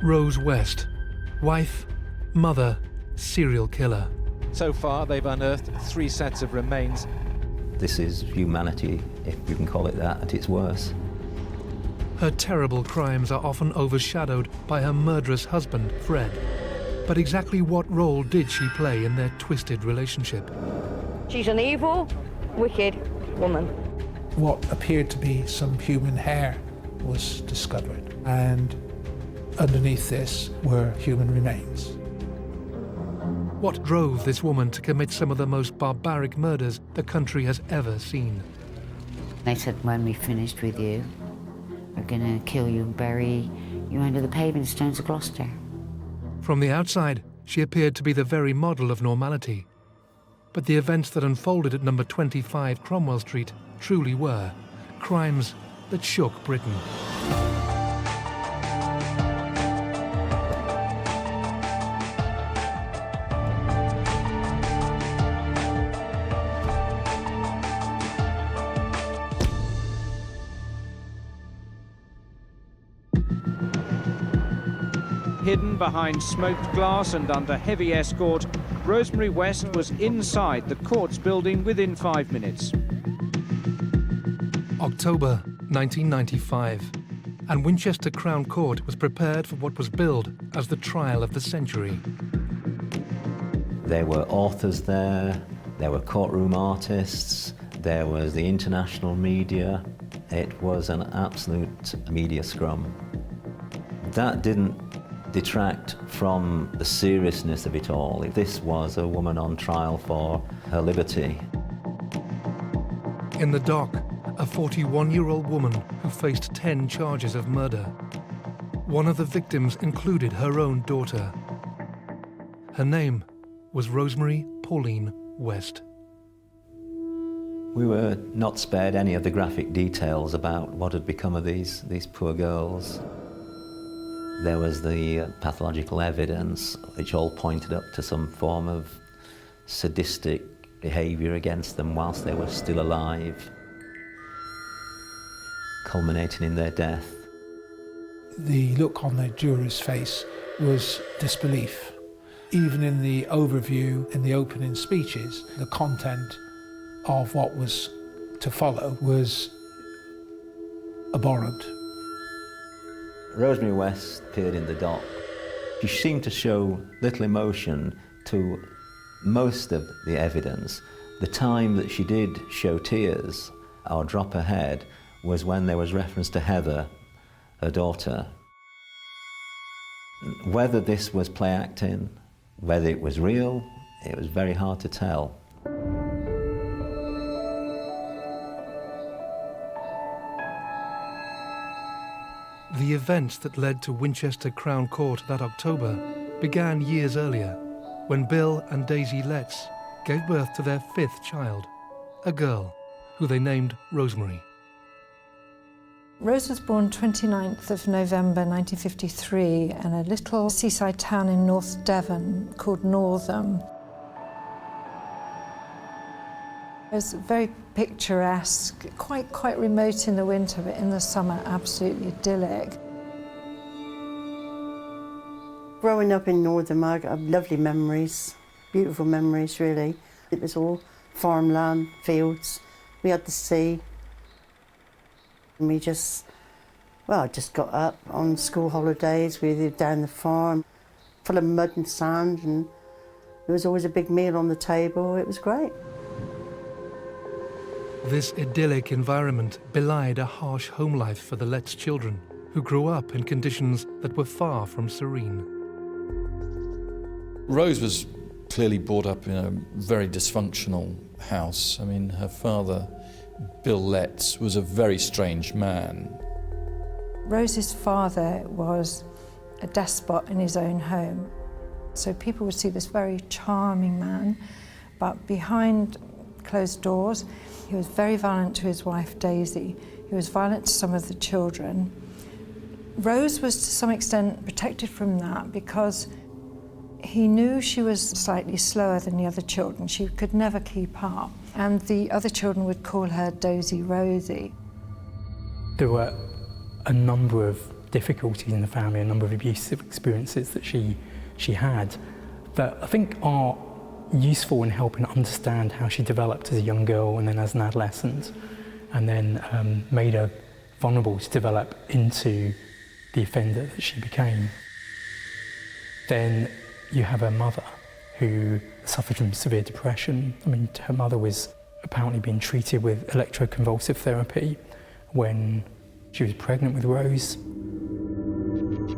Rose West, wife, mother, serial killer. So far, they've unearthed 3 sets of remains. This is humanity, if you can call it that, at its worst. Her terrible crimes are often overshadowed by her murderous husband, Fred. But exactly what role did she play in their twisted relationship? She's an evil, wicked woman. What appeared to be some human hair was discovered, and underneath this were human remains. What drove this woman to commit some of the most barbaric murders the country has ever seen? They said, when we finished with you, we're going to kill you and bury you under the paving stones of Gloucester. From the outside, she appeared to be the very model of normality. But the events that unfolded at number 25 Cromwell Street truly were crimes that shook Britain. Hidden behind smoked glass and under heavy escort, Rosemary West was inside the courts building within 5 minutes. October 1995, and Winchester Crown Court was prepared for what was billed as the trial of the century. There were authors there were courtroom artists, there was the international media. It was an absolute media scrum. That didn't detract from the seriousness of it all. This was a woman on trial for her liberty. In the dock, a 41-year-old woman who faced 10 charges of murder. One of the victims included her own daughter. Her name was Rosemary Pauline West. We were not spared any of the graphic details about what had become of these poor girls. There was the pathological evidence, which all pointed up to some form of sadistic behaviour against them whilst they were still alive, culminating in their death. The look on the juror's face was disbelief. Even in the overview, in the opening speeches, the content of what was to follow was abhorrent. Rosemary West appeared in the dock. She seemed to show little emotion to most of the evidence. The time that she did show tears or drop her head was when there was reference to Heather, her daughter. Whether this was play acting, whether it was real, it was very hard to tell. The events that led to Winchester Crown Court that October began years earlier, when Bill and Daisy Letts gave birth to their 5th child, a girl, who they named Rosemary. Rose was born 29th of November 1953 in a little seaside town in North Devon called Northam. It was very picturesque, quite remote in the winter, but in the summer, absolutely idyllic. Growing up in Northam, I have lovely memories, beautiful memories, really. It was all farmland, fields. We had the sea. And we just got up on school holidays. We lived down the farm, full of mud and sand, and there was always a big meal on the table. It was great. This idyllic environment belied a harsh home life for the Letts children, who grew up in conditions that were far from serene. Rose was clearly brought up in a very dysfunctional house. I mean, her father, Bill Letts, was a very strange man. Rose's father was a despot in his own home. So people would see this very charming man, but behind closed doors, he was very violent to his wife, Daisy. He was violent to some of the children. Rose was to some extent protected from that because he knew she was slightly slower than the other children. She could never keep up. And the other children would call her Dozy Rosie. There were a number of difficulties in the family, a number of abusive experiences that she had, that I think are useful in helping understand how she developed as a young girl and then as an adolescent, and then made her vulnerable to develop into the offender that she became. Then you have her mother, who suffered from severe depression. I mean, her mother was apparently being treated with electroconvulsive therapy when she was pregnant with Rose.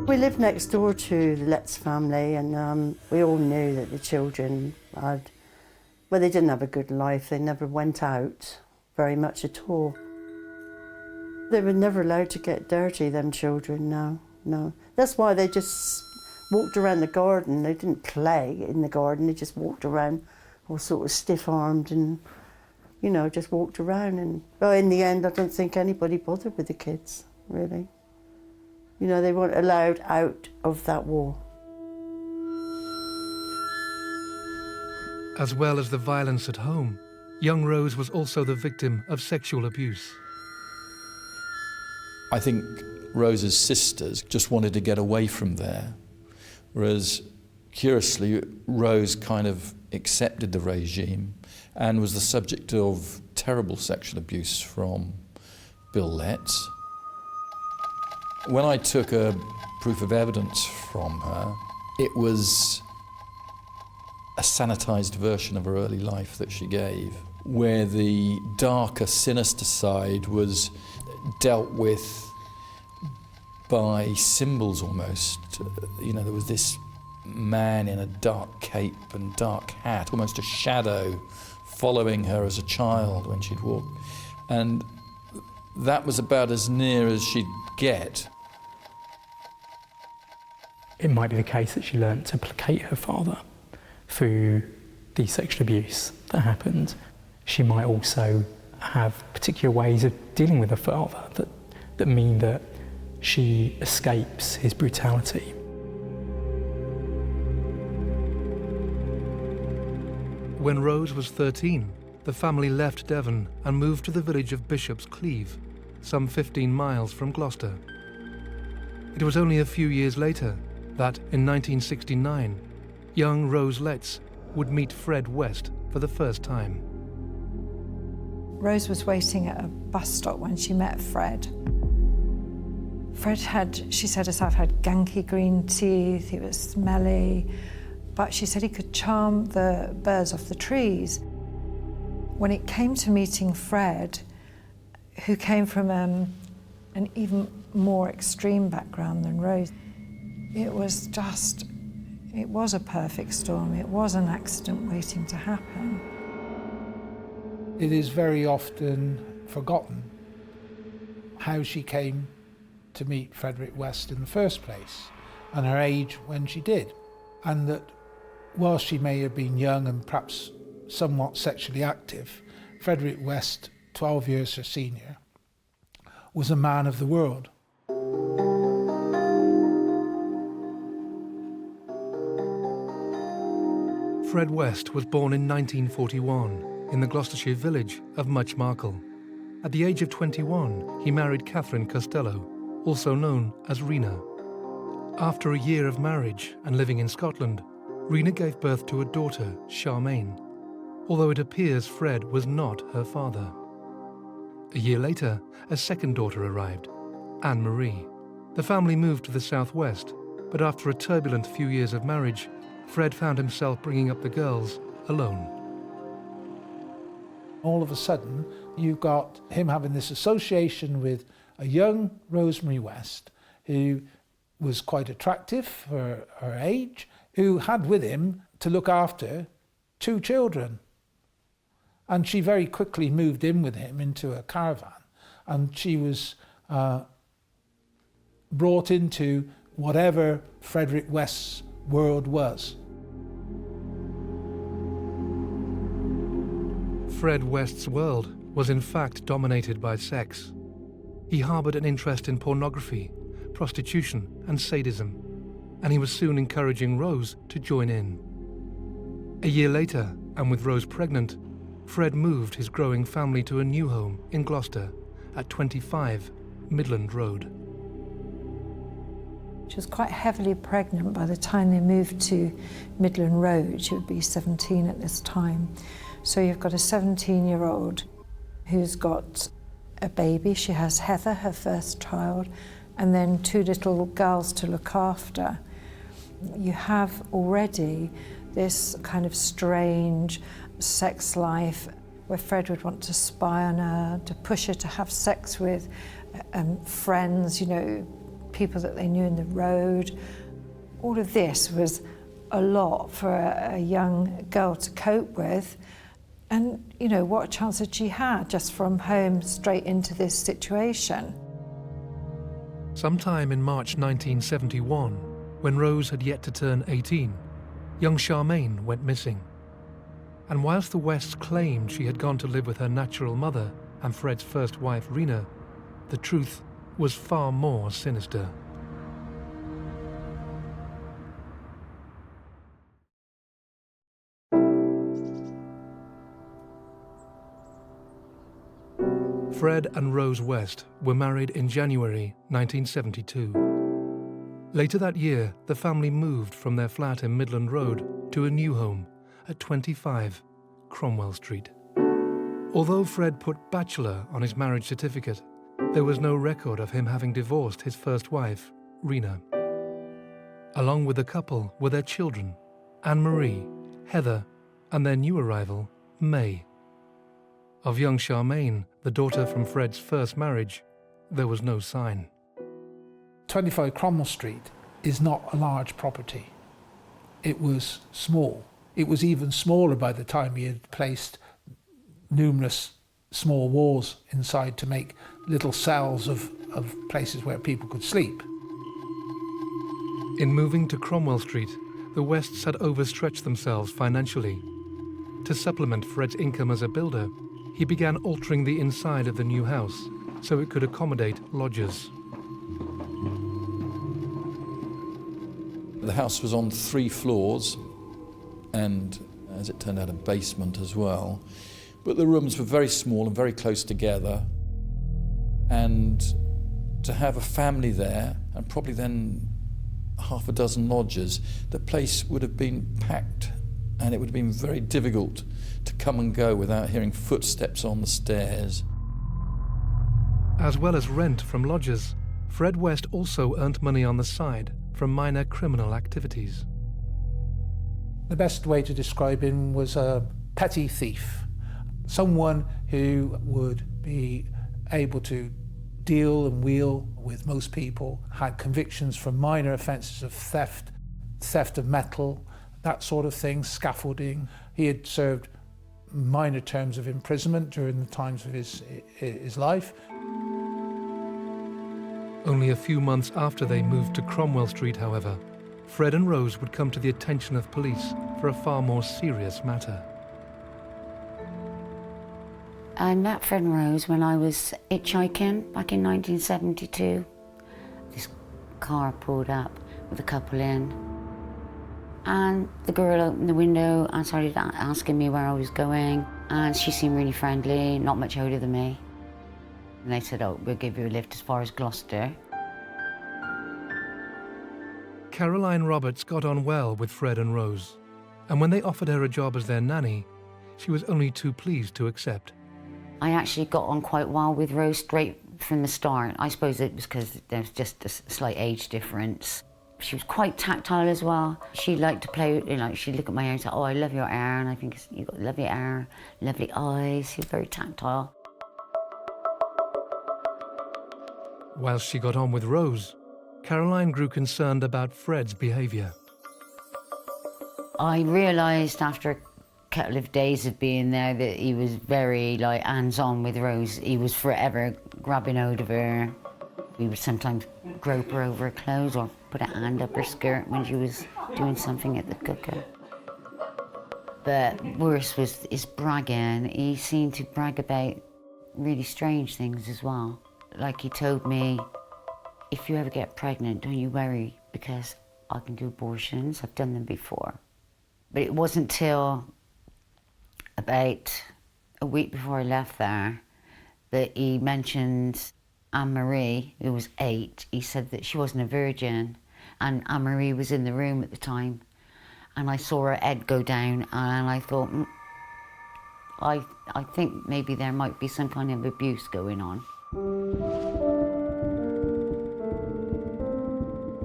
We lived next door to the Letts family, and we all knew that the children had, well, they didn't have a good life. They never went out very much at all. They were never allowed to get dirty, them children, no. That's why they just walked around the garden. They didn't play in the garden, they just walked around all sort of stiff-armed and, you know, just walked around. And well, in the end, I don't think anybody bothered with the kids, really. You know, they weren't allowed out of that wall. As well as the violence at home, young Rose was also the victim of sexual abuse. I think Rose's sisters just wanted to get away from there, whereas, curiously, Rose kind of accepted the regime and was the subject of terrible sexual abuse from Bill Letts. When I took a proof of evidence from her, it was a sanitised version of her early life that she gave, where the darker, sinister side was dealt with by symbols almost. You know, there was this man in a dark cape and dark hat, almost a shadow, following her as a child when she'd walk. And that was about as near as she'd get. It might be the case that she learnt to placate her father through the sexual abuse that happened. She might also have particular ways of dealing with her father that mean that she escapes his brutality. When Rose was 13, the family left Devon and moved to the village of Bishop's Cleeve, some 15 miles from Gloucester. It was only a few years later that, in 1969, young Rose Letts would meet Fred West for the first time. Rose was waiting at a bus stop when she met Fred. Fred had, she said herself, had ganky green teeth, he was smelly, but she said he could charm the birds off the trees. When it came to meeting Fred, who came from an even more extreme background than Rose, it was a perfect storm. It was an accident waiting to happen. It is very often forgotten how she came to meet Frederick West in the first place and her age when she did. And that while she may have been young and perhaps somewhat sexually active, Frederick West, 12 years her senior, was a man of the world. Fred West was born in 1941 in the Gloucestershire village of Muchmarcle. At the age of 21, he married Catherine Costello, also known as Rena. After a year of marriage and living in Scotland, Rena gave birth to a daughter, Charmaine, although it appears Fred was not her father. A year later, a second daughter arrived, Anne-Marie. The family moved to the southwest, but after a turbulent few years of marriage, Fred found himself bringing up the girls alone. All of a sudden, you've got him having this association with a young Rosemary West, who was quite attractive for her age, who had with him to look after 2 children. And she very quickly moved in with him into a caravan, and she was brought into whatever Frederick West's world was. Fred West's world was in fact dominated by sex. He harboured an interest in pornography, prostitution and sadism, and he was soon encouraging Rose to join in. A year later, and with Rose pregnant, Fred moved his growing family to a new home in Gloucester at 25 Midland Road. She was quite heavily pregnant by the time they moved to Midland Road. She would be 17 at this time. So you've got a 17-year-old who's got a baby. She has Heather, her first child, and then 2 little girls to look after. You have already this kind of strange sex life where Fred would want to spy on her, to push her to have sex with friends, you know, people that they knew in the road. All of this was a lot for a young girl to cope with. And, you know, what chance had she had just from home straight into this situation? Sometime in March 1971, when Rose had yet to turn 18, young Charmaine went missing. And whilst the Wests claimed she had gone to live with her natural mother and Fred's first wife, Rena, the truth was far more sinister. Fred and Rose West were married in January 1972. Later that year, the family moved from their flat in Midland Road to a new home at 25 Cromwell Street. Although Fred put bachelor on his marriage certificate, there was no record of him having divorced his first wife, Rena. Along with the couple were their children, Anne-Marie, Heather, and their new arrival, May. Of young Charmaine, the daughter from Fred's first marriage, there was no sign. 25 Cromwell Street is not a large property. It was small. It was even smaller by the time he had placed numerous small walls inside to make little cells of places where people could sleep. In moving to Cromwell Street, the Wests had overstretched themselves financially. To supplement Fred's income as a builder, he began altering the inside of the new house so it could accommodate lodgers. The house was on 3 floors and, as it turned out, a basement as well. But the rooms were very small and very close together. And to have a family there, and probably then half a dozen lodgers, the place would have been packed, and it would have been very difficult to come and go without hearing footsteps on the stairs. As well as rent from lodgers, Fred West also earned money on the side from minor criminal activities. The best way to describe him was a petty thief, someone who would be able to deal and wheel with most people, had convictions for minor offences of theft, theft of metal, that sort of thing, scaffolding. He had served minor terms of imprisonment during the times of his life. Only a few months after they moved to Cromwell Street, however, Fred and Rose would come to the attention of police for a far more serious matter. I met Fred and Rose when I was hitchhiking back in 1972. This car pulled up with a couple in, and the girl opened the window and started asking me where I was going, and she seemed really friendly, not much older than me. And they said, "Oh, we'll give you a lift as far as Gloucester." Caroline Roberts got on well with Fred and Rose, and when they offered her a job as their nanny, she was only too pleased to accept. I actually got on quite well with Rose straight from the start. I suppose it was because there was just a slight age difference. She was quite tactile as well. She liked to play, you know, she'd look at my hair and say, "Oh, I love your hair," and I think you've got lovely hair, lovely eyes. She's very tactile. Whilst she got on with Rose, Caroline grew concerned about Fred's behaviour. I realised after a couple of days of being there that he was very hands-on with Rose. He was forever grabbing hold of her. We would sometimes grope her over her clothes or put a hand up her skirt when she was doing something at the cooker. But worse was his bragging. He seemed to brag about really strange things as well. Like he told me, "If you ever get pregnant, don't you worry, because I can do abortions. I've done them before." But it wasn't till about a week before I left there that he mentioned Anne-Marie, who was 8. He said that she wasn't a virgin, and Anne-Marie was in the room at the time, and I saw her head go down, and I thought, I think maybe there might be some kind of abuse going on.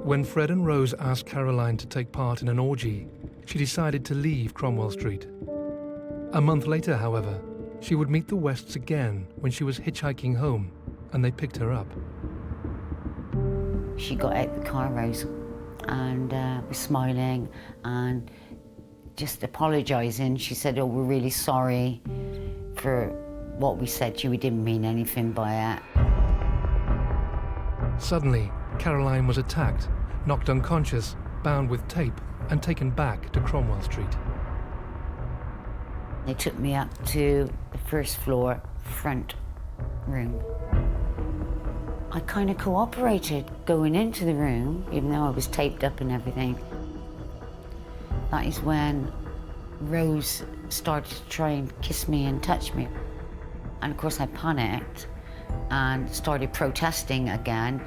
When Fred and Rose asked Caroline to take part in an orgy, she decided to leave Cromwell Street. A month later, however, she would meet the Wests again when she was hitchhiking home, and they picked her up. She got out the car, Rose, and was smiling and just apologising. She said, "Oh, we're really sorry for what we said to you. We didn't mean anything by it." Suddenly, Caroline was attacked, knocked unconscious, bound with tape, and taken back to Cromwell Street. They took me up to the first floor front room. I kind of cooperated going into the room, even though I was taped up and everything. That is when Rose started to try and kiss me and touch me. And of course I panicked and started protesting again.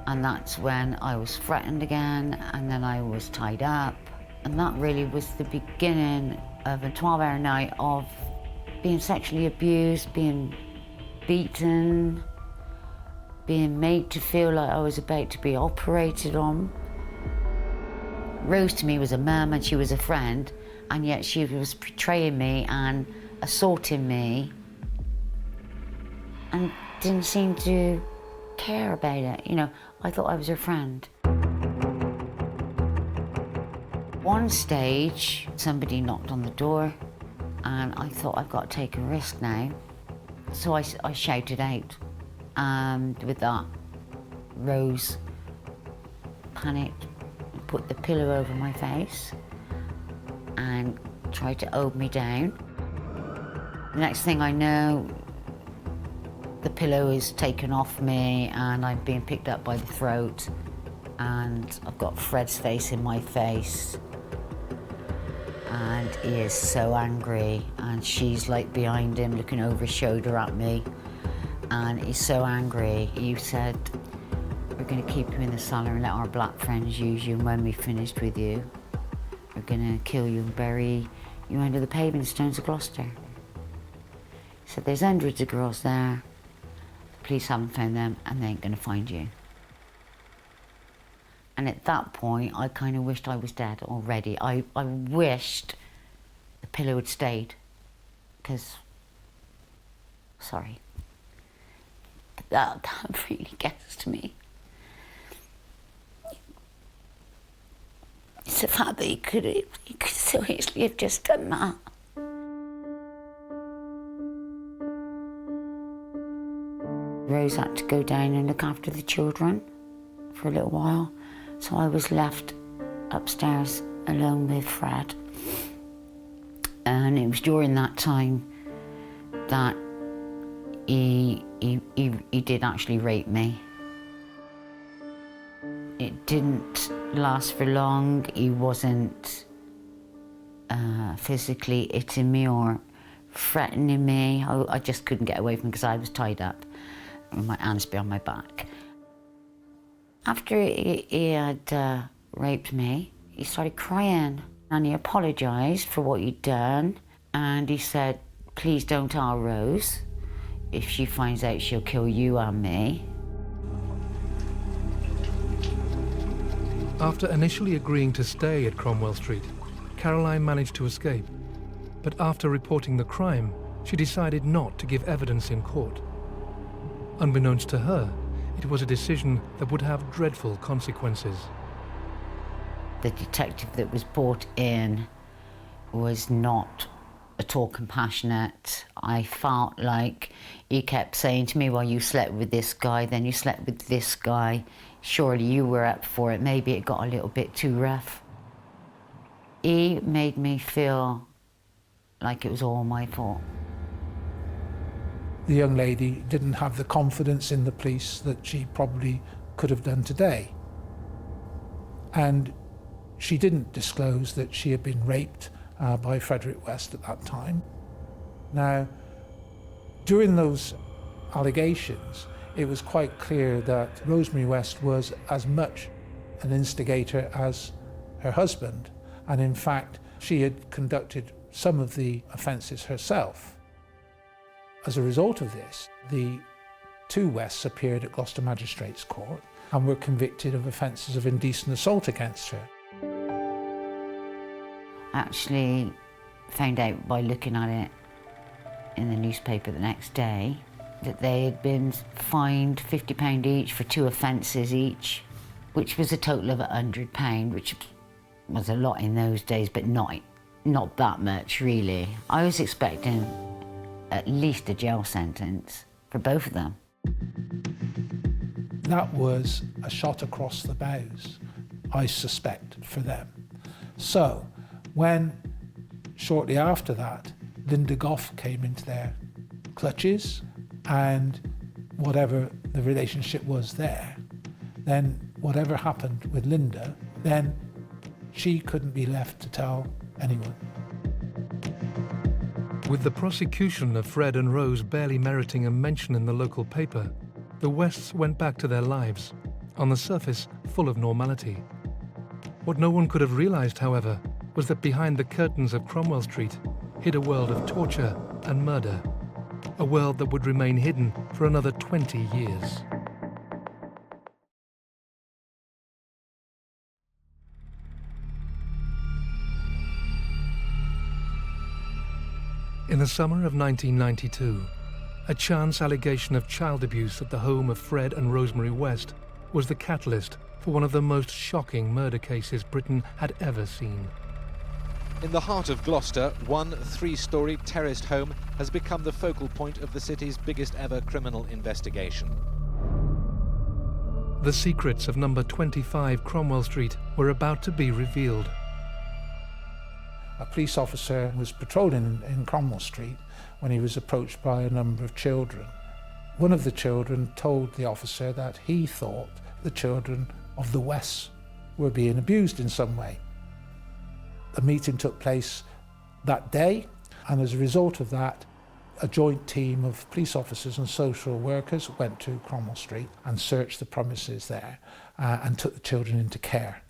And that's when I was threatened again, and then I was tied up. And that really was the beginning of a 12-hour night of being sexually abused, being beaten, being made to feel like I was about to be operated on. Rose to me was a mum and she was a friend, and yet she was betraying me and assaulting me and didn't seem to care about it. You know, I thought I was her friend. One stage, somebody knocked on the door, and I thought, I've got to take a risk now. So I shouted out, and with that, Rose panicked, put the pillow over my face, and tried to hold me down. The next thing I know, the pillow is taken off me, and I'm being picked up by the throat, and I've got Fred's face in my face. And he is so angry, and she's like behind him looking over his shoulder at me, and he's so angry. He said, "We're going to keep you in the cellar and let our black friends use you, and when we've finished with you, we're going to kill you and bury you under the paving stones of Gloucester." He said, "There's hundreds of girls there. The police haven't found them, and they ain't going to find you." And at that point, I kind of wished I was dead already. I wished the pillow had stayed, because, sorry, that really gets to me. It's the fact that he could so easily have just done that. Rose had to go down and look after the children for a little while. So I was left upstairs alone with Fred. And it was during that time that he did actually rape me. It didn't last for long. He wasn't physically hitting me or threatening me. I just couldn't get away from him because I was tied up with my hands behind my back. After he had raped me, he started crying, and he apologised for what he'd done, and he said, "Please don't tell Rose. If she finds out, she'll kill you and me." After initially agreeing to stay at Cromwell Street, Caroline managed to escape. But after reporting the crime, she decided not to give evidence in court. Unbeknownst to her, it was a decision that would have dreadful consequences. The detective that was brought in was not at all compassionate. I felt like he kept saying to me, "Well, you slept with this guy, then you slept with this guy. Surely you were up for it. Maybe it got a little bit too rough." He made me feel like it was all my fault. The young lady didn't have the confidence in the police that she probably could have done today. And she didn't disclose that she had been raped by Frederick West at that time. Now, during those allegations, it was quite clear that Rosemary West was as much an instigator as her husband, and in fact she had conducted some of the offences herself. As a result of this, the two Wests appeared at Gloucester Magistrates' Court and were convicted of offences of indecent assault against her. Actually found out by looking at it in the newspaper the next day that they had been fined £50 each for two offences each, which was a total of £100, which was a lot in those days, but not that much really. I was expecting at least a jail sentence for both of them. That was a shot across the bows, I suspect, for them. So when, shortly after that, Linda Goff came into their clutches, and whatever the relationship was there, then whatever happened with Linda, then she couldn't be left to tell anyone. With the prosecution of Fred and Rose barely meriting a mention in the local paper, the Wests went back to their lives, on the surface full of normality. What no one could have realised, however, was that behind the curtains of Cromwell Street hid a world of torture and murder, a world that would remain hidden for another 20 years. In the summer of 1992, a chance allegation of child abuse at the home of Fred and Rosemary West was the catalyst for one of the most shocking murder cases Britain had ever seen. In the heart of Gloucester, one 3-storey terraced home has become the focal point of the city's biggest ever criminal investigation. The secrets of number 25 Cromwell Street were about to be revealed. A police officer was patrolling in Cromwell Street when he was approached by a number of children. One of the children told the officer that he thought the children of the Wests were being abused in some way. The meeting took place that day, and as a result of that, a joint team of police officers and social workers went to Cromwell Street and searched the premises there and took the children into care.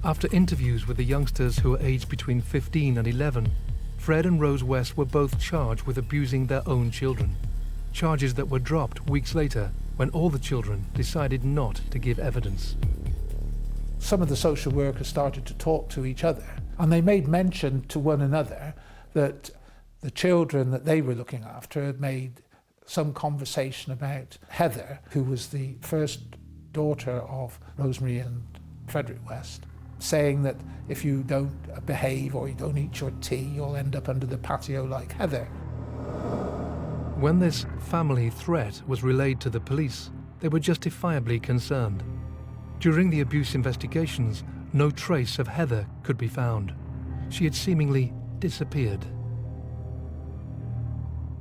After interviews with the youngsters who were aged between 15 and 11, Fred and Rose West were both charged with abusing their own children, charges that were dropped weeks later when all the children decided not to give evidence. Some of the social workers started to talk to each other, and they made mention to one another that the children that they were looking after had made some conversation about Heather, who was the first daughter of Rosemary and Frederick West, saying that if you don't behave or you don't eat your tea, you'll end up under the patio like Heather. When this family threat was relayed to the police, they were justifiably concerned. During the abuse investigations, no trace of Heather could be found. She had seemingly disappeared.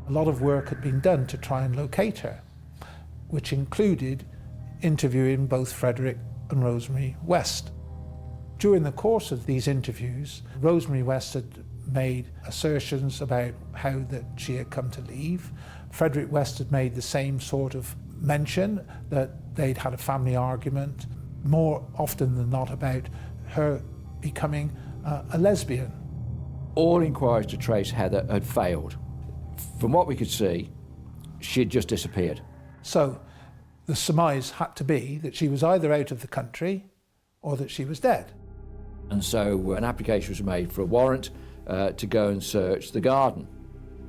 A lot of work had been done to try and locate her, which included interviewing both Frederick and Rosemary West. During the course of these interviews, Rosemary West had made assertions about how that she had come to leave. Frederick West had made the same sort of mention that they'd had a family argument, more often than not about her becoming a lesbian. All inquiries to trace Heather had failed. From what we could see, she'd just disappeared. So the surmise had to be that she was either out of the country or that she was dead. And so an application was made for a warrant to go and search the garden,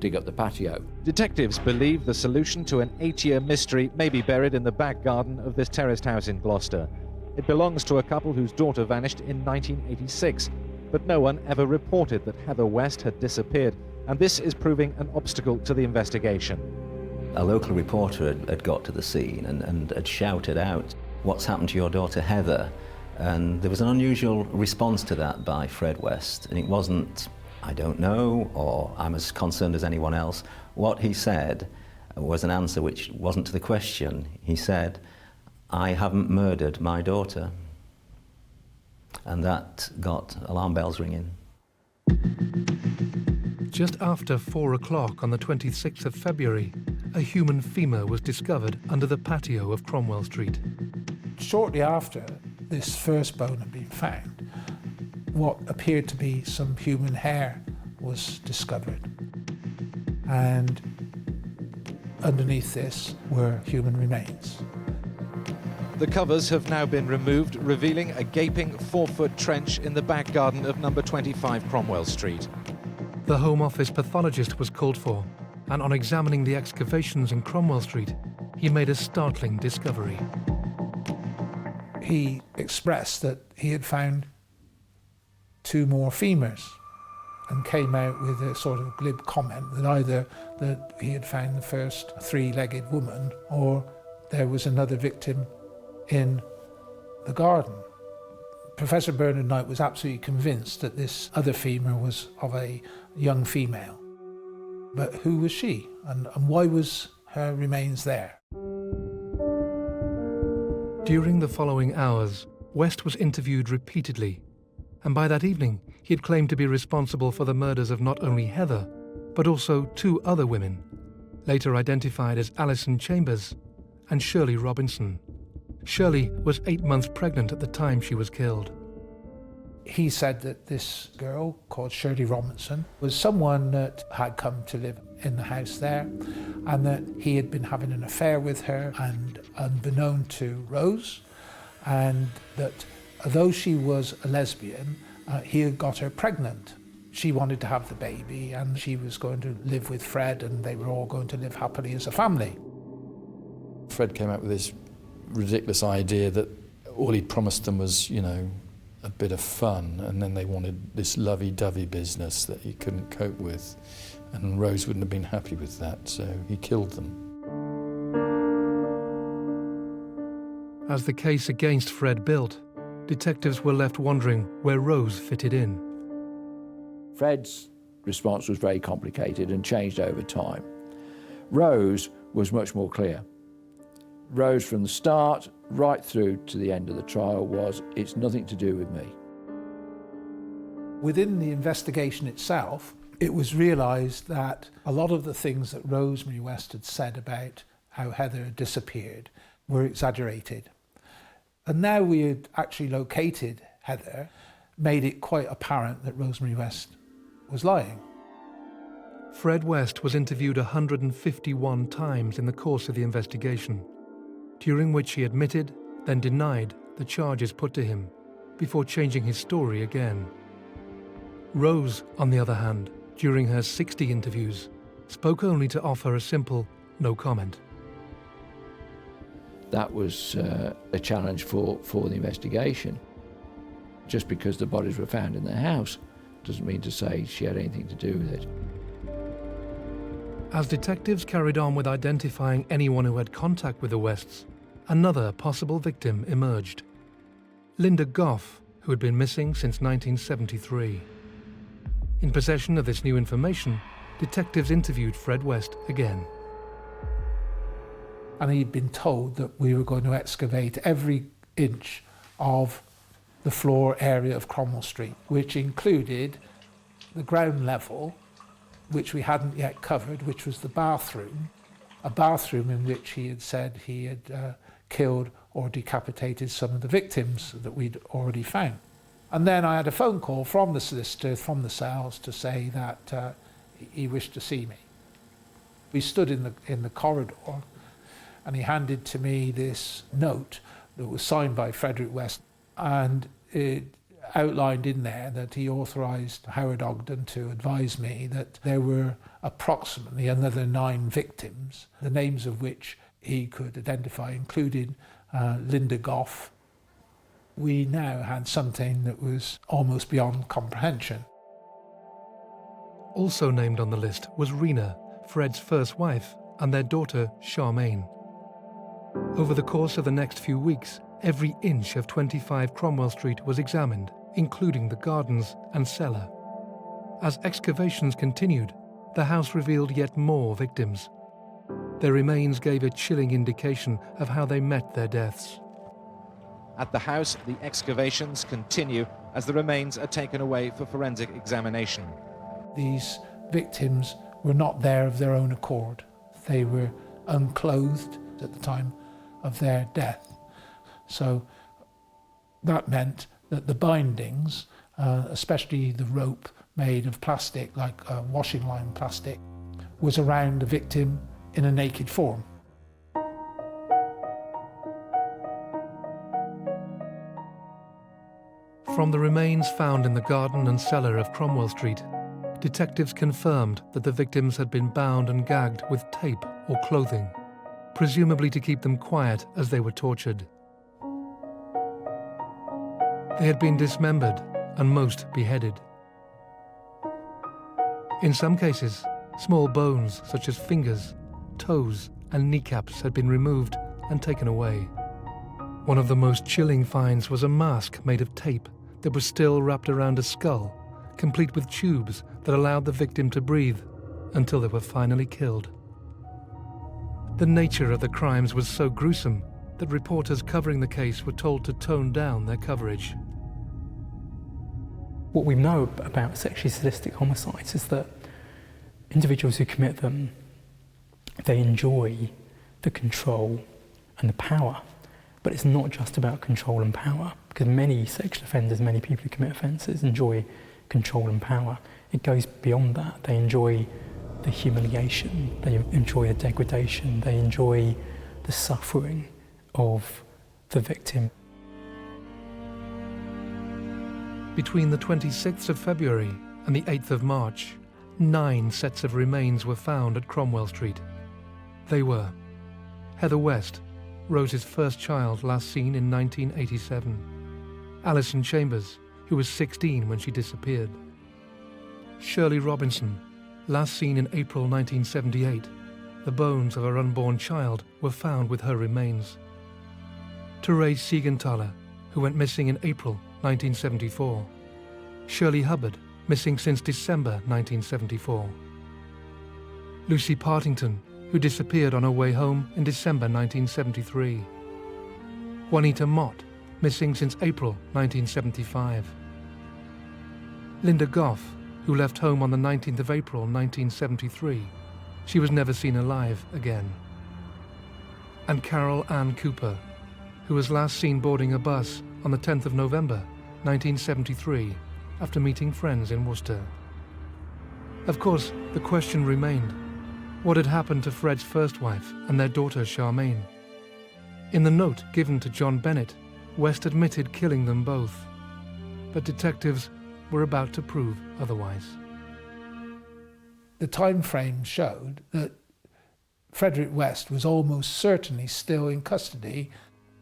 dig up the patio. Detectives believe the solution to an 8-year mystery may be buried in the back garden of this terraced house in Gloucester. It belongs to a couple whose daughter vanished in 1986, but no one ever reported that Heather West had disappeared, and this is proving an obstacle to the investigation. A local reporter had got to the scene and had shouted out, "What's happened to your daughter Heather?" And there was an unusual response to that by Fred West, and it wasn't, "I don't know," or "I'm as concerned as anyone else." What he said was an answer which wasn't to the question. He said, "I haven't murdered my daughter." And that got alarm bells ringing. Just after 4 o'clock on the 26th of February, a human femur was discovered under the patio of Cromwell Street. Shortly after, this first bone had been found, what appeared to be some human hair was discovered. And underneath this were human remains. The covers have now been removed, revealing a gaping 4-foot trench in the back garden of number 25 Cromwell Street. The Home Office pathologist was called for, and on examining the excavations in Cromwell Street, he made a startling discovery. He expressed that he had found 2 more femurs and came out with a sort of glib comment that either that he had found the first 3-legged woman or there was another victim in the garden. Professor Bernard Knight was absolutely convinced that this other femur was of a young female. But who was she and why was her remains there? During the following hours, West was interviewed repeatedly, and by that evening he had claimed to be responsible for the murders of not only Heather, but also 2 other women, later identified as Alison Chambers and Shirley Robinson. Shirley was 8 months pregnant at the time she was killed. He said that this girl, called Shirley Robinson, was someone that had come to live in the house there, and that he had been having an affair with her, and unbeknown to Rose, and that although she was a lesbian, he had got her pregnant. She wanted to have the baby, and she was going to live with Fred, and they were all going to live happily as a family. Fred came up with this ridiculous idea that all he'd promised them was, you know, a bit of fun, and then they wanted this lovey-dovey business that he couldn't cope with, and Rose wouldn't have been happy with that, so he killed them. As the case against Fred built, detectives were left wondering where Rose fitted in. Fred's response was very complicated and changed over time. Rose was much more clear. Rose from the start right through to the end of the trial was, it's nothing to do with me. Within the investigation itself, it was realised that a lot of the things that Rosemary West had said about how Heather had disappeared were exaggerated. And now we had actually located Heather, made it quite apparent that Rosemary West was lying. Fred West was interviewed 151 times in the course of the investigation, during which he admitted, then denied the charges put to him, before changing his story again. Rose, on the other hand, during her 60 interviews, spoke only to offer a simple no comment. That was a challenge for the investigation. Just because the bodies were found in their house doesn't mean to say she had anything to do with it. As detectives carried on with identifying anyone who had contact with the Wests, another possible victim emerged. Linda Goff, who had been missing since 1973. In possession of this new information, detectives interviewed Fred West again. And he'd been told that we were going to excavate every inch of the floor area of Cromwell Street, which included the ground level, which we hadn't yet covered, which was the bathroom, a bathroom in which he had said he had killed or decapitated some of the victims that we'd already found. And then I had a phone call from the solicitor from the cells to say that he wished to see me. We stood in the corridor, and he handed to me this note that was signed by Frederick West, and it outlined in there that he authorised Howard Ogden to advise me that there were approximately another 9 victims, the names of which he could identify, including Linda Goff. We now had something that was almost beyond comprehension. Also named on the list was Rena, Fred's first wife, and their daughter, Charmaine. Over the course of the next few weeks, every inch of 25 Cromwell Street was examined, including the gardens and cellar. As excavations continued, the house revealed yet more victims. Their remains gave a chilling indication of how they met their deaths. At the house, the excavations continue as the remains are taken away for forensic examination. These victims were not there of their own accord. They were unclothed at the time of their death. So That meant that the bindings, especially the rope made of plastic, like washing line plastic, was around the victim in a naked form. From the remains found in the garden and cellar of Cromwell Street, detectives confirmed that the victims had been bound and gagged with tape or clothing, presumably to keep them quiet as they were tortured. They had been dismembered and most beheaded. In some cases, small bones such as fingers, toes, and kneecaps had been removed and taken away. One of the most chilling finds was a mask made of tape that was still wrapped around a skull, complete with tubes that allowed the victim to breathe until they were finally killed. The nature of the crimes was so gruesome that reporters covering the case were told to tone down their coverage. What we know about sexually sadistic homicides is that individuals who commit them, they enjoy the control and the power. But it's not just about control and power, because many sexual offenders, many people who commit offences enjoy control and power. It goes beyond that. They enjoy the humiliation, they enjoy the degradation, they enjoy the suffering of the victim. Between the 26th of February and the 8th of March, 9 sets of remains were found at Cromwell Street. They were Heather West, Rose's first child, last seen in 1987. Alison Chambers, who was 16 when she disappeared. Shirley Robinson, last seen in April 1978. The bones of her unborn child were found with her remains. Therese Siegenthaler, who went missing in April 1974. Shirley Hubbard, missing since December 1974. Lucy Partington, who disappeared on her way home in December 1973. Juanita Mott, missing since April 1975. Linda Goff, who left home on the 19th of April 1973. She was never seen alive again. And Carol Ann Cooper, who was last seen boarding a bus on the 10th of November 1973 after meeting friends in Worcester. Of course, the question remained: what had happened to Fred's first wife and their daughter Charmaine? In the note given to John Bennett, West admitted killing them both, but detectives were about to prove otherwise. The time frame showed that Frederick West was almost certainly still in custody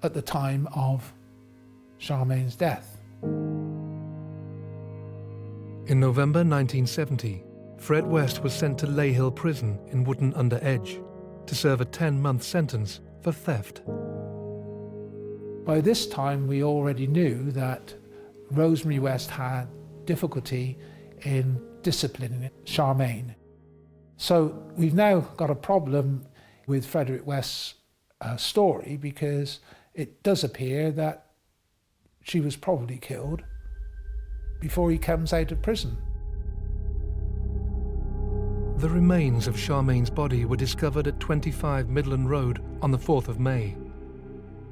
at the time of Charmaine's death. In November 1970, Fred West was sent to Leyhill Prison in Wootton-under-Edge to serve a 10-month sentence for theft. By this time, we already knew that Rosemary West had difficulty in disciplining Charmaine. So we've now got a problem with Frederick West's story, because it does appear that she was probably killed before he comes out of prison. The remains of Charmaine's body were discovered at 25 Midland Road on the 4th of May.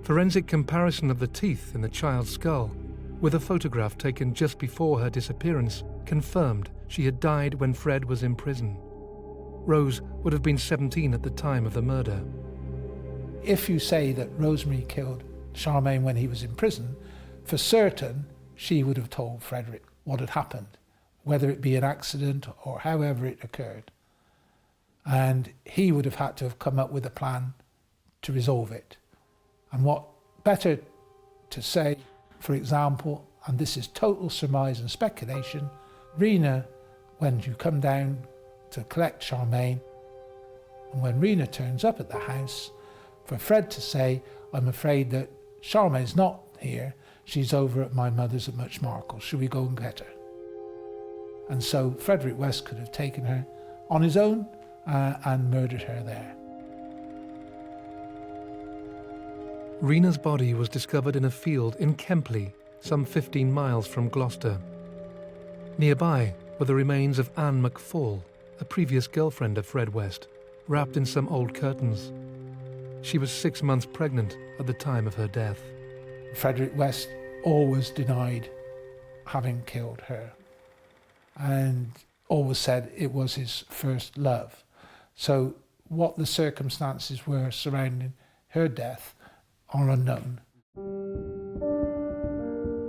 Forensic comparison of the teeth in the child's skull with a photograph taken just before her disappearance confirmed she had died when Fred was in prison. Rose would have been 17 at the time of the murder. If you say that Rosemary killed Charmaine when he was in prison, for certain she would have told Frederick what had happened, whether it be an accident or however it occurred. And he would have had to have come up with a plan to resolve it. And what better to say, for example, and this is total surmise and speculation, Rena, when you come down to collect Charmaine, and when Rena turns up at the house, for Fred to say, I'm afraid that Charmaine's not here, she's over at my mother's at Much Marcle, should we go and get her? And so Frederick West could have taken her on his own and murdered her there. Rena's body was discovered in a field in Kempley, some 15 miles from Gloucester. Nearby were the remains of Anne McFall, a previous girlfriend of Fred West, wrapped in some old curtains. She was 6 months pregnant at the time of her death. Frederick West always denied having killed her and always said it was his first love. So what the circumstances were surrounding her death are unknown.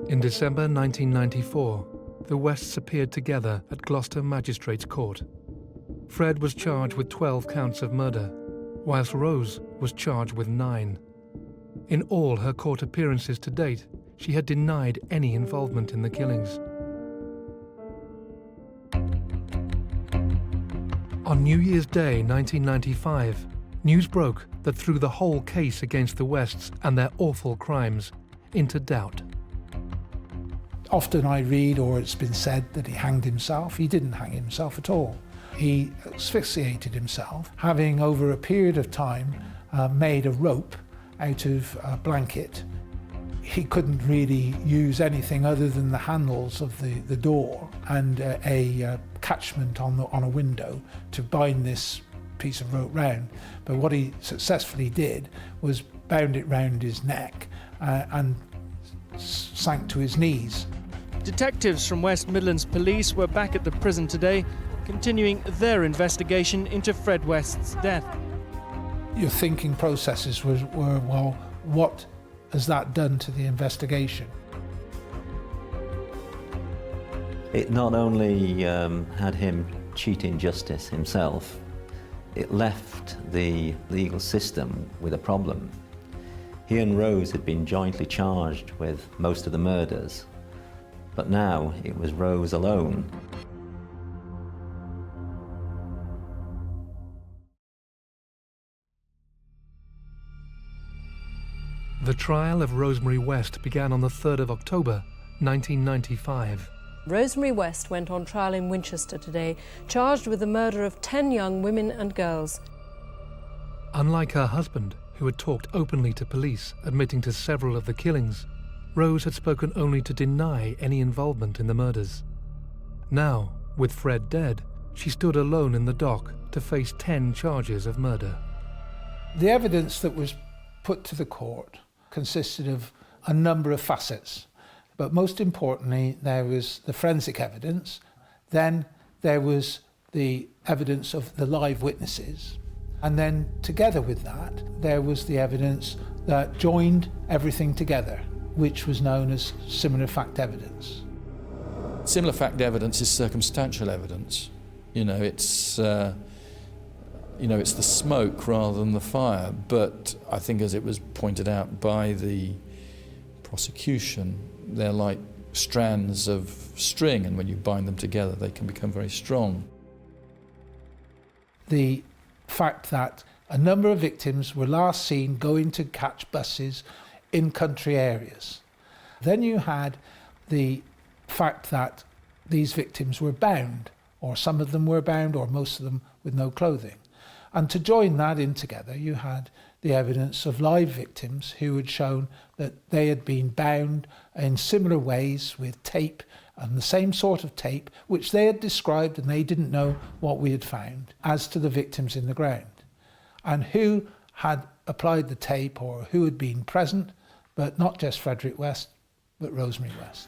In December 1994, the Wests appeared together at Gloucester Magistrates' Court. Fred was charged with 12 counts of murder, whilst Rose was charged with 9. In all her court appearances to date, she had denied any involvement in the killings. On New Year's Day 1995, news broke that threw the whole case against the Wests and their awful crimes into doubt. Often I read, or it's been said, that he hanged himself. He didn't hang himself at all. He asphyxiated himself, having over a period of time made a rope out of a blanket. He couldn't really use anything other than the handles of the door and a catchment on a window to bind this piece of rope round. But what he successfully did was bound it round his neck and sank to his knees. Detectives from West Midlands Police were back at the prison today, continuing their investigation into Fred West's death. Your thinking processes were, well, what has that done to the investigation? It not only had him cheating justice himself, it left the legal system with a problem. He and Rose had been jointly charged with most of the murders, but now it was Rose alone. The trial of Rosemary West began on the 3rd of October, 1995. Rosemary West went on trial in Winchester today, charged with the murder of 10 young women and girls. Unlike her husband, who had talked openly to police, admitting to several of the killings, Rose had spoken only to deny any involvement in the murders. Now, with Fred dead, she stood alone in the dock to face 10 charges of murder. The evidence that was put to the court consisted of a number of facets, but most importantly there was the forensic evidence, then there was the evidence of the live witnesses, and then together with that there was the evidence that joined everything together, which was known as similar fact evidence. Similar fact evidence is circumstantial evidence. It's the smoke rather than the fire, but I think, as it was pointed out by the prosecution, they're like strands of string, and when you bind them together they can become very strong. The fact that a number of victims were last seen going to catch buses in country areas. Then you had the fact that these victims were bound, or some of them were bound, or most of them with no clothing. And to join that in together, you had the evidence of live victims who had shown that they had been bound in similar ways with tape, and the same sort of tape which they had described, and they didn't know what we had found, as to the victims in the ground. And who had applied the tape, or who had been present, but not just Frederick West, but Rosemary West.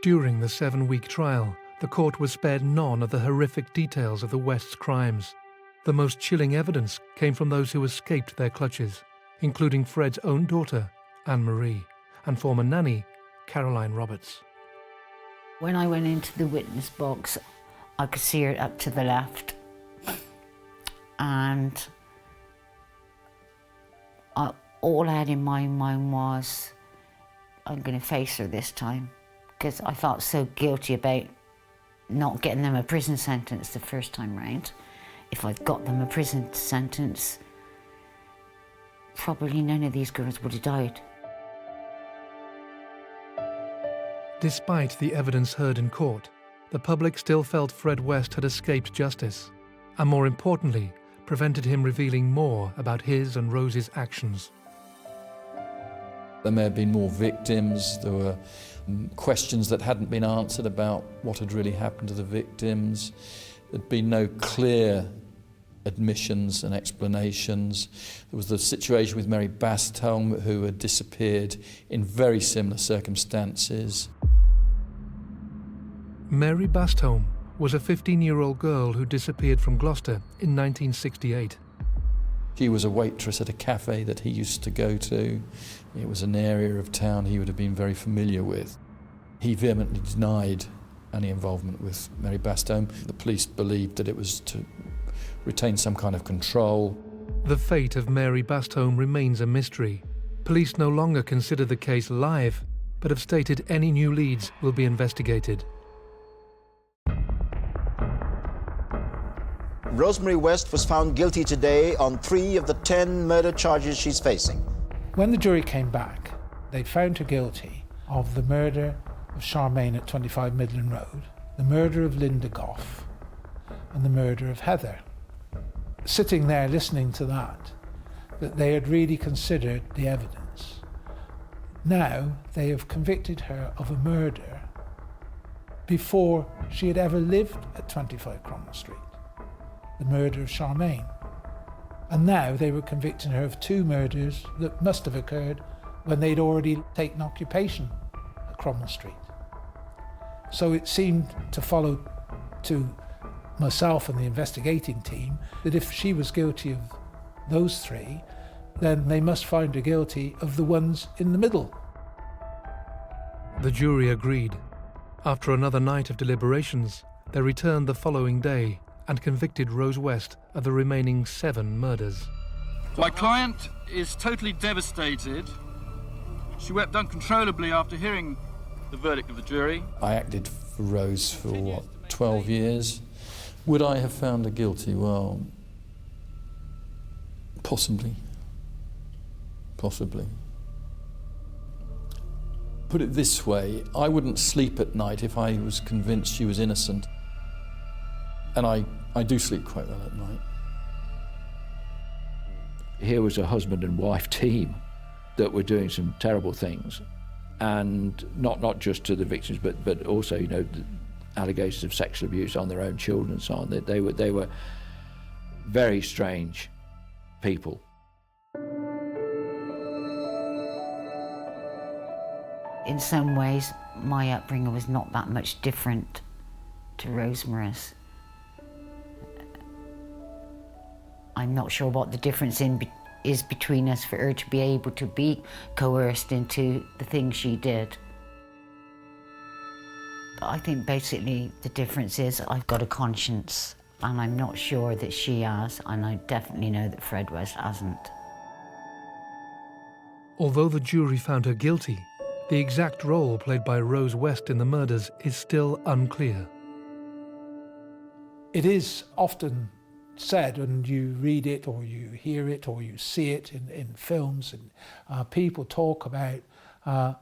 During the 7-week trial, the court was spared none of the horrific details of the West's crimes. The most chilling evidence came from those who escaped their clutches, including Fred's own daughter, Anne-Marie, and former nanny, Caroline Roberts. When I went into the witness box, I could see her up to the left, and all I had in my mind was, I'm going to face her this time, because I felt so guilty about not getting them a prison sentence the first time round. If I'd got them a prison sentence, probably none of these girls would have died. Despite the evidence heard in court, the public still felt Fred West had escaped justice, and more importantly, prevented him revealing more about his and Rose's actions. There may have been more victims. There were questions that hadn't been answered about what had really happened to the victims. There'd been no clear admissions and explanations. There was the situation with Mary Bastholm, who had disappeared in very similar circumstances. Mary Bastholm was a 15-year-old girl who disappeared from Gloucester in 1968. She was a waitress at a cafe that he used to go to. It was an area of town he would have been very familiar with. He vehemently denied any involvement with Mary Bastholm. The police believed that it was to retain some kind of control. The fate of Mary Bastholm remains a mystery. Police no longer consider the case live, but have stated any new leads will be investigated. Rosemary West was found guilty today on 3 of the 10 murder charges she's facing. When the jury came back, they found her guilty of the murder of Charmaine at 25 Midland Road, the murder of Linda Goff, and the murder of Heather. Sitting there listening to that they had really considered the evidence. Now they have convicted her of a murder before she had ever lived at 25 Cromwell Street, the murder of Charmaine. And now they were convicting her of 2 murders that must have occurred when they'd already taken occupation at Cromwell Street. So it seemed to follow to myself and the investigating team that if she was guilty of those 3, then they must find her guilty of the ones in the middle. The jury agreed. After another night of deliberations, they returned the following day and convicted Rose West of the remaining 7 murders. My client is totally devastated. She wept uncontrollably after hearing the verdict of the jury. I acted for Rose for, 12 years. Would I have found her guilty? Well, possibly. Possibly. Put it this way, I wouldn't sleep at night if I was convinced she was innocent. And I do sleep quite well at night. Here was a husband and wife team that were doing some terrible things, and not just to the victims, but also, you know, the allegations of sexual abuse on their own children and so on. They were very strange people. In some ways, my upbringing was not that much different to Rosemary's. I'm not sure what the difference is between us for her to be able to be coerced into the things she did. I think basically the difference is I've got a conscience, and I'm not sure that she has, and I definitely know that Fred West hasn't. Although the jury found her guilty, the exact role played by Rose West in the murders is still unclear. It is often said, and you read it or you hear it or you see it in films, and people talk about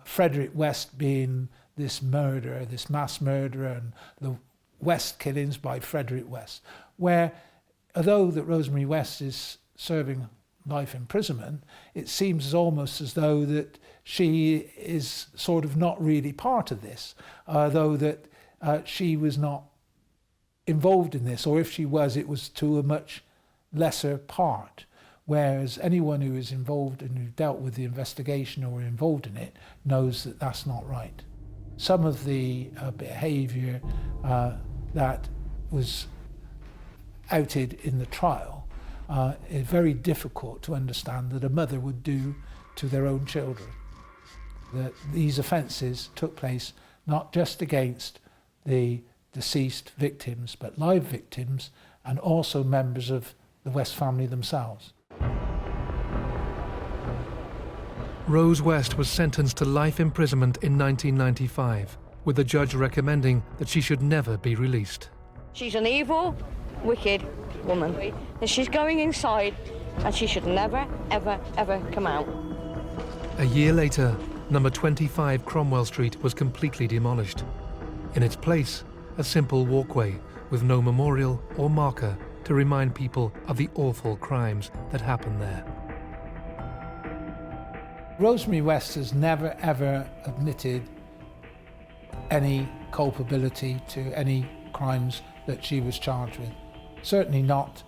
Frederick West being this murderer, this mass murderer, and the West killings by Frederick West, where although that Rosemary West is serving life imprisonment, it seems almost as though that she is sort of not really part of this, though that she was not involved in this, or if she was, it was to a much lesser part, whereas anyone who is involved and who dealt with the investigation or involved in it knows that that's not right. Some of the behaviour that was outed in the trial is very difficult to understand that a mother would do to their own children. That these offences took place not just against the deceased victims, but live victims, and also members of the West family themselves. Rose West was sentenced to life imprisonment in 1995, with the judge recommending that she should never be released. She's an evil, wicked woman, and she's going inside, and she should never, ever, ever come out. A year later, number 25 Cromwell Street was completely demolished. In its place, a simple walkway with no memorial or marker to remind people of the awful crimes that happened there. Rosemary West has never ever admitted any culpability to any crimes that she was charged with. Certainly not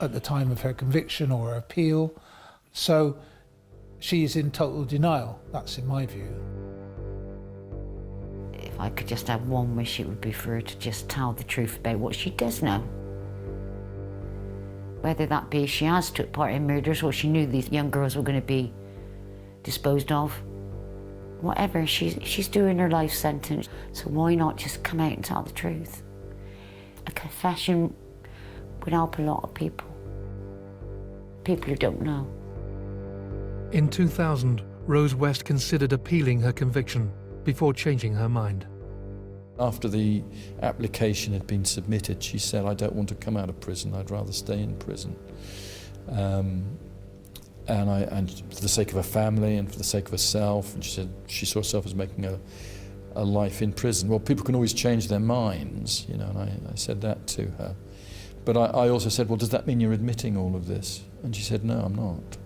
at the time of her conviction or her appeal. So she's in total denial. That's in my view. If I could just have one wish, it would be for her to just tell the truth about what she does know. Whether that be she has took part in murders or she knew these young girls were going to be disposed of. Whatever, she's doing her life sentence, so why not just come out and tell the truth? A confession would help a lot of people who don't know. In 2000, Rose West considered appealing her conviction before changing her mind. After the application had been submitted, she said, I don't want to come out of prison, I'd rather stay in prison. And for the sake of her family and for the sake of herself, and she said she saw herself as making a life in prison. Well, people can always change their minds, you know, and I said that to her. But I also said, well, does that mean you're admitting all of this? And she said, no, I'm not.